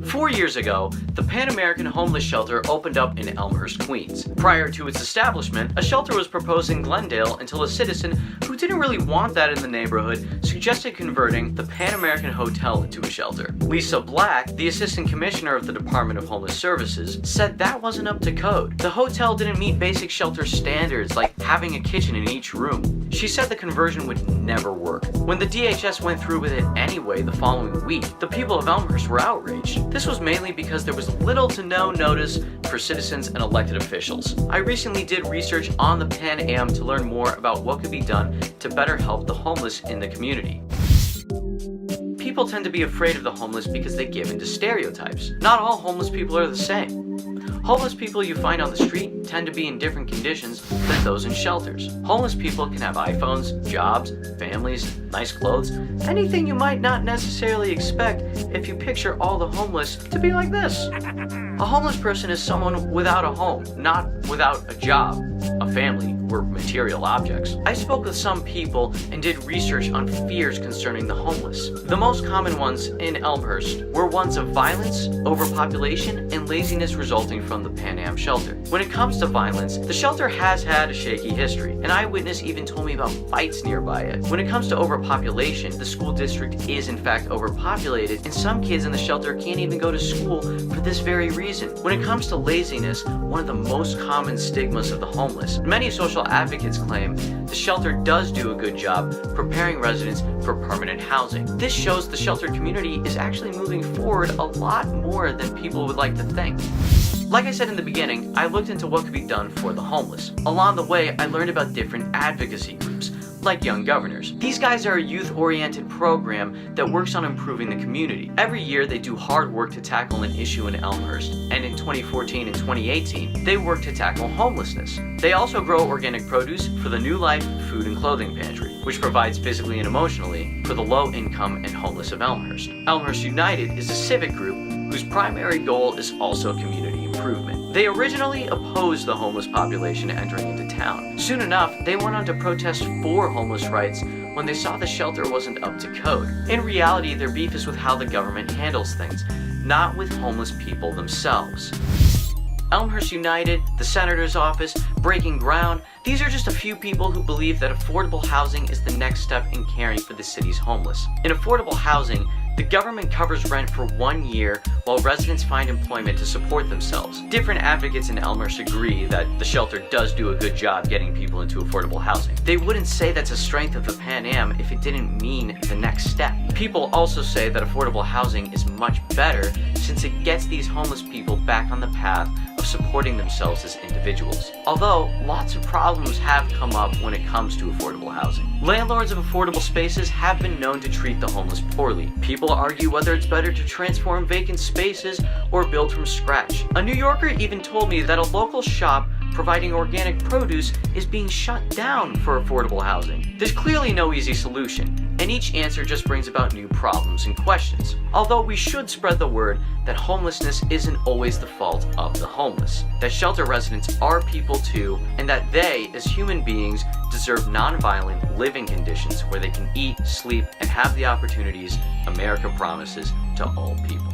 4 years ago, the Pan American Homeless Shelter opened up in Elmhurst, Queens. Prior to its establishment, a shelter was proposed in Glendale until a citizen who didn't really want that in the neighborhood suggested converting the Pan American Hotel into a shelter. Lisa Black, the Assistant Commissioner of the Department of Homeless Services, said that wasn't up to code. The hotel didn't meet basic shelter standards like having a kitchen in each room. She said the conversion would never work. When the DHS went through with it anyway the following week, the people of Elmhurst were outraged. This was mainly because there was little to no notice for citizens and elected officials. I recently did research on the Pan Am to learn more about what could be done to better help the homeless in the community. People tend to be afraid of the homeless because they give into stereotypes. Not all homeless people are the same. Homeless people you find on the street tend to be in different conditions than those in shelters. Homeless people can have iPhones, jobs, families, nice clothes, anything you might not necessarily expect if you picture all the homeless to be like this. A homeless person is someone without a home, not without a job, a family, or material objects. I spoke with some people and did research on fears concerning the homeless. The most common ones in Elmhurst were ones of violence, overpopulation, and laziness resulting from the Pan Am shelter. When it comes to violence, the shelter has had a shaky history. An eyewitness even told me about fights nearby it. When it comes to overpopulation, the school district is in fact overpopulated, and some kids in the shelter can't even go to school for this very reason. When it comes to laziness, one of the most common stigmas of the homeless, many social advocates claim the shelter does do a good job preparing residents for permanent housing. This shows the shelter community is actually moving forward a lot more than people would like to think. Like I said in the beginning, I looked into what could be done for the homeless. Along the way, I learned about different advocacy groups, like Young Governors. These guys are a youth-oriented program that works on improving the community. Every year, they do hard work to tackle an issue in Elmhurst, and in 2014 and 2018, they work to tackle homelessness. They also grow organic produce for the New Life Food and Clothing Pantry, which provides physically and emotionally for the low-income and homeless of Elmhurst. Elmhurst United is a civic group whose primary goal is also community improvement. They originally opposed the homeless population entering into town. Soon enough, they went on to protest for homeless rights when they saw the shelter wasn't up to code. In reality, their beef is with how the government handles things, not with homeless people themselves. Elmhurst United, the Senator's Office, Breaking Ground, these are just a few people who believe that affordable housing is the next step in caring for the city's homeless. In affordable housing, the government covers rent for 1 year while residents find employment to support themselves. Different advocates in Elmhurst agree that the shelter does do a good job getting people into affordable housing. They wouldn't say that's a strength of the Pan Am if it didn't mean the next step. People also say that affordable housing is much better since it gets these homeless people back on the path of supporting themselves as individuals. Although, lots of problems have come up when it comes to affordable housing. Landlords of affordable spaces have been known to treat the homeless poorly. People argue whether it's better to transform vacant spaces or build from scratch. A New Yorker even told me that a local shop providing organic produce is being shut down for affordable housing. There's clearly no easy solution, and each answer just brings about new problems and questions. Although we should spread the word that homelessness isn't always the fault of the homeless, that shelter residents are people too, and that they, as human beings, deserve non-violent living conditions where they can eat, sleep, and have the opportunities America promises to all people.